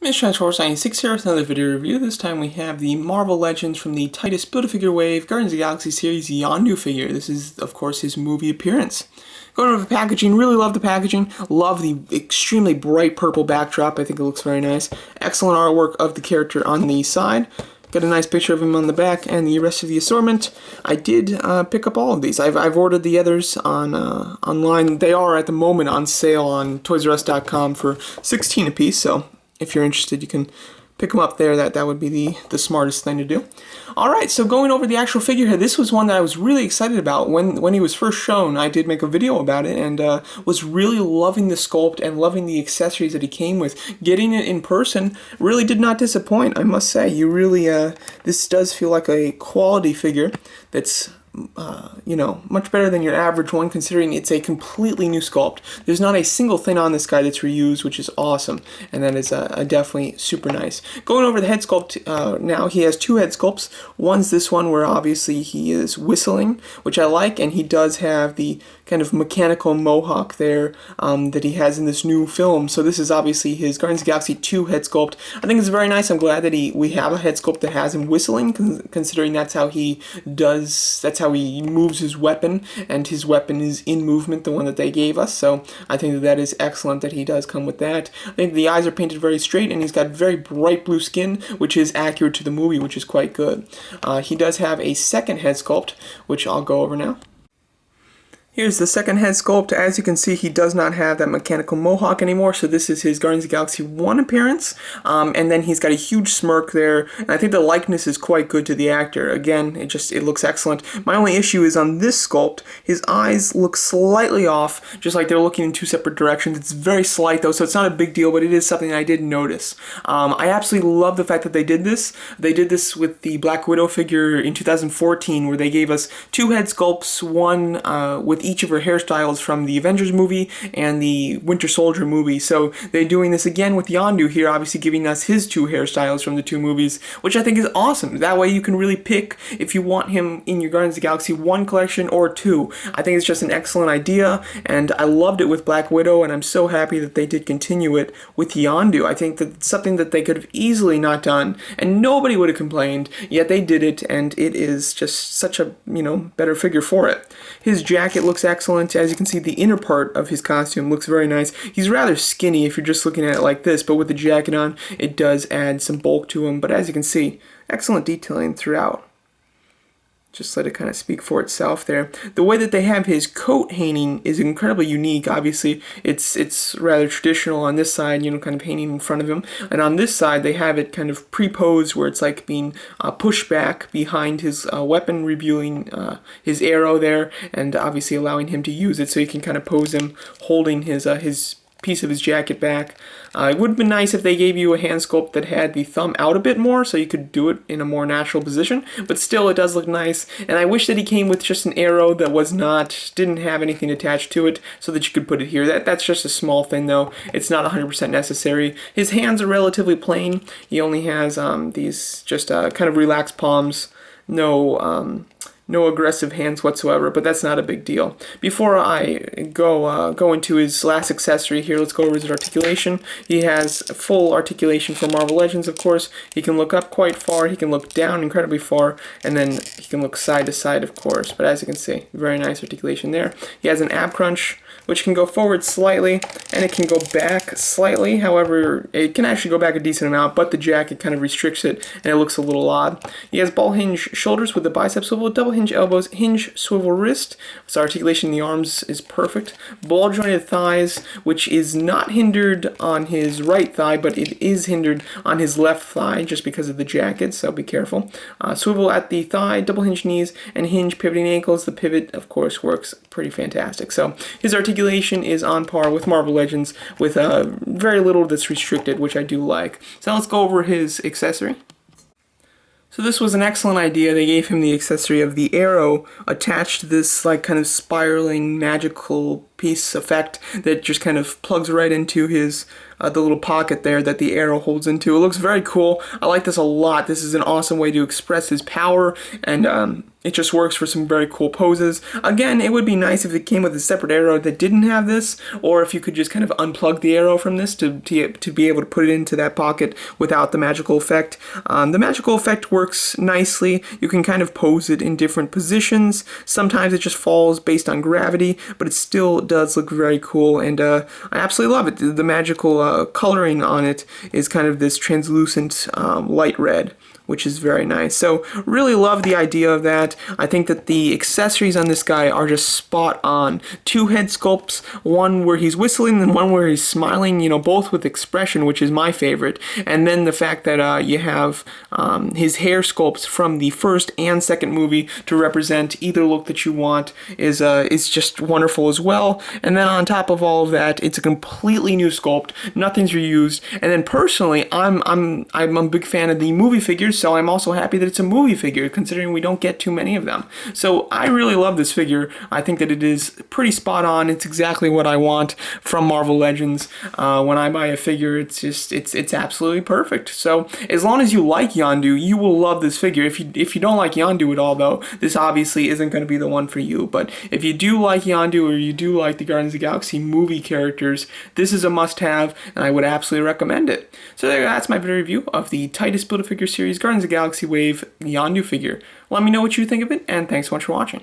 Mission496 here with another video review. This time we have the Marvel Legends from the Titus Build-A-Figure Wave Guardians of the Galaxy series Yondu figure. This is, of course, his movie appearance. Going over the packaging, really love the packaging. Love the extremely bright purple backdrop. I think it looks very nice. Excellent artwork of the character on the side. Got a nice picture of him on the back and the rest of the assortment. I did pick up all of these. I've ordered the others on online. They are at the moment on sale on ToysRUs.com for $16 a piece, so if you're interested, you can pick them up there. That would be the smartest thing to do. Alright, so going over the actual figurehead, this was one that I was really excited about. When he was first shown, I did make a video about it, and was really loving the sculpt and loving the accessories that he came with. Getting it in person really did not disappoint, I must say. You really, this does feel like a quality figure that's you know, much better than your average one, considering it's a completely new sculpt. There's not a single thing on this guy that's reused, which is awesome, and that is definitely super nice. Going over the head sculpt now, he has two head sculpts. One's this one where obviously he is whistling, which I like, and he does have the kind of mechanical mohawk there that he has in this new film. So this is obviously his Guardians of the Galaxy 2 head sculpt. I think it's very nice. I'm glad that we have a head sculpt that has him whistling, considering that's how he moves his weapon, and his weapon is in movement, the one that they gave us. So I think that is excellent that he does come with that. I think the eyes are painted very straight, and he's got very bright blue skin, which is accurate to the movie, which is quite good. He does have a second head sculpt, which I'll go over now. Here's the second head sculpt. As you can see, he does not have that mechanical mohawk anymore, so this is his Guardians of the Galaxy 1 appearance. And then he's got a huge smirk there, and I think the likeness is quite good to the actor. Again, it looks excellent. My only issue is on this sculpt, his eyes look slightly off, just like they're looking in two separate directions. It's very slight though, so it's not a big deal, but it is something I did notice. I absolutely love the fact that they did this. They did this with the Black Widow figure in 2014, where they gave us two head sculpts, one with each of her hairstyles from the Avengers movie and the Winter Soldier movie. So they're doing this again with Yondu here, obviously giving us his two hairstyles from the two movies, which I think is awesome. That way you can really pick if you want him in your Guardians of the Galaxy 1 collection or 2. I think it's just an excellent idea, and I loved it with Black Widow, and I'm so happy that they did continue it with Yondu. I think that it's something that they could have easily not done, and nobody would have complained, yet they did it, and it is just such a, you know, better figure for it. His jacket looks excellent. As you can see, the inner part of his costume looks very nice. He's rather skinny if you're just looking at it like this, but with the jacket on, it does add some bulk to him. But as you can see, excellent detailing throughout. Just let it kind of speak for itself there. The way that they have his coat hanging is incredibly unique. Obviously, it's rather traditional on this side, you know, kind of hanging in front of him. And on this side, they have it kind of pre-posed where it's like being pushed back behind his weapon, revealing his arrow there, and obviously allowing him to use it so you can kind of pose him holding his piece of his jacket back. It would have been nice if they gave you a hand sculpt that had the thumb out a bit more so you could do it in a more natural position, but still it does look nice, and I wish that he came with just an arrow that didn't have anything attached to it so that you could put it here. That's just a small thing though. It's not 100% necessary. His hands are relatively plain. He only has these just kind of relaxed palms, no aggressive hands whatsoever, but that's not a big deal. Before I go into his last accessory here, let's go over his articulation. He has full articulation for Marvel Legends, of course. He can look up quite far, he can look down incredibly far, and then he can look side to side, of course. But as you can see, very nice articulation there. He has an ab crunch, which can go forward slightly, and it can go back slightly. However, it can actually go back a decent amount, but the jacket kind of restricts it, and it looks a little odd. He has ball hinge shoulders with the bicep swivel, double hinge elbows, hinge swivel wrist. So articulation in the arms is perfect. Ball jointed thighs, which is not hindered on his right thigh, but it is hindered on his left thigh just because of the jacket, so be careful. Swivel at the thigh, double hinge knees, and hinge pivoting ankles. The pivot, of course, works pretty fantastic. So his articulation is on par with Marvel Legends, with very little that's restricted, which I do like. So let's go over his accessory. So this was an excellent idea. They gave him the accessory of the arrow attached to this like kind of spiraling magical piece effect that just kind of plugs right into his the little pocket there that the arrow holds into. It looks very cool. I like this a lot. This is an awesome way to express his power, and it just works for some very cool poses. Again, it would be nice if it came with a separate arrow that didn't have this, or if you could just kind of unplug the arrow from this to be able to put it into that pocket without the magical effect. The magical effect works nicely. You can kind of pose it in different positions. Sometimes it just falls based on gravity, but it still does look very cool, and I absolutely love it. The magical coloring on it is kind of this translucent light red, which is very nice. So really love the idea of that. I think that the accessories on this guy are just spot on. 2 head sculpts, one where he's whistling and one where he's smiling, you know, both with expression, which is my favorite. And then the fact that you have his hair sculpts from the first and second movie to represent either look that you want is just wonderful as well. And then on top of all of that, it's a completely new sculpt. Nothing's reused. And then personally, I'm a big fan of the movie figures, so I'm also happy that it's a movie figure, considering we don't get too many of them. So I really love this figure. I think that it is pretty spot on. It's exactly what I want from Marvel Legends. When I buy a figure, it's absolutely perfect. So as long as you like Yondu, you will love this figure. If you don't like Yondu at all, though, this obviously isn't going to be the one for you. But if you do like Yondu, or you do like the Guardians of the Galaxy movie characters, this is a must-have, and I would absolutely recommend it. So that's my video review of the Titus Build-A-Figure series Guardians of the Galaxy Wave Yondu figure. Let me know what you think of it, and thanks so much for watching.